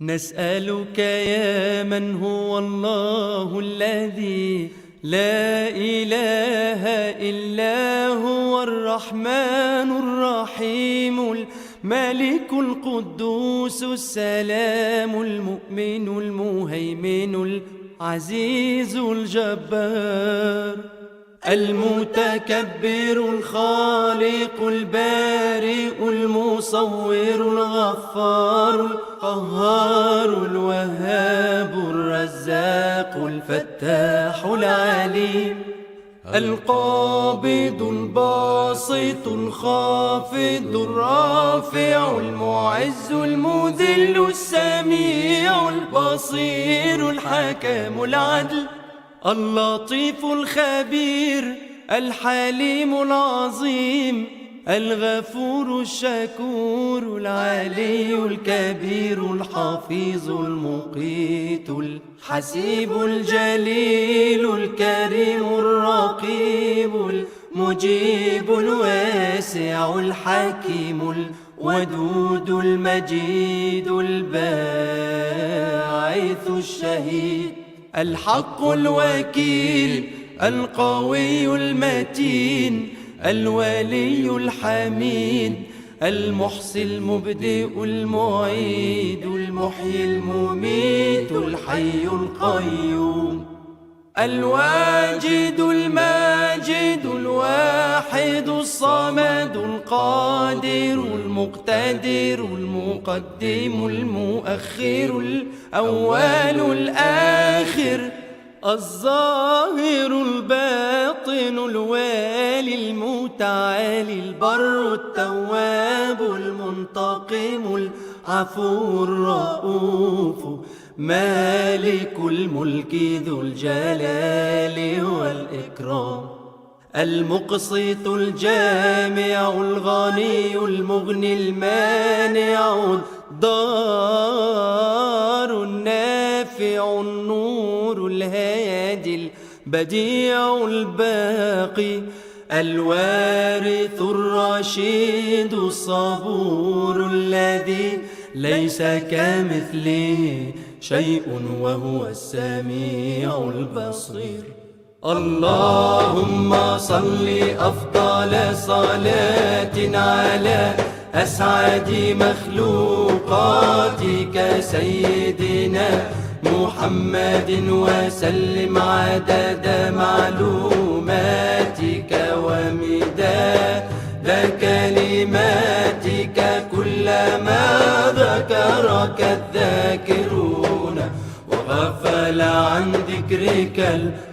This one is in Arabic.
نسألك يا من هو الله الذي لا إله إلا هو الرحمن الرحيم الملك القدوس السلام المؤمن المهيمن العزيز الجبار المتكبر الخالق البارئ المصور الغفار القهار الوهاب الرزاق الفتاح العليم القابض الباسط الخافض الرافع المعز المذل السميع البصير الحكم العدل اللطيف الخبير الحليم العظيم الغفور الشكور العلي الكبير الحفيظ المقيت الحسيب الجليل الكريم الرقيب المجيب الواسع الحكيم الودود المجيد الباعث الشهيد الحق الوكيل القوي المتين الولي الحميد المحصي المبدئ المعيد المحيي المميت الحي القيوم الواجد الماجد الواحد الصمد القادر المقتدر المقدم المؤخر الأول الآخر الظاهر الباطن الوالي المتعالي البر التواب المنتقم العفو الرؤوف مالك الملك ذو الجلال والإكرام المقسط الجامع الغني المغني المانع الضار النافع النور الهادي البديع الباقي الوارث الرشيد الصبور الذي ليس كمثله شيء وهو السميع البصير اللهم صل أفضل صلاة على أسعد مخلوقاتك سيدنا محمد وسلم عدد معلوماتك ومداد كلماتك كلما ذكرك الذاكرون وغفل عن ذكرك الغافلون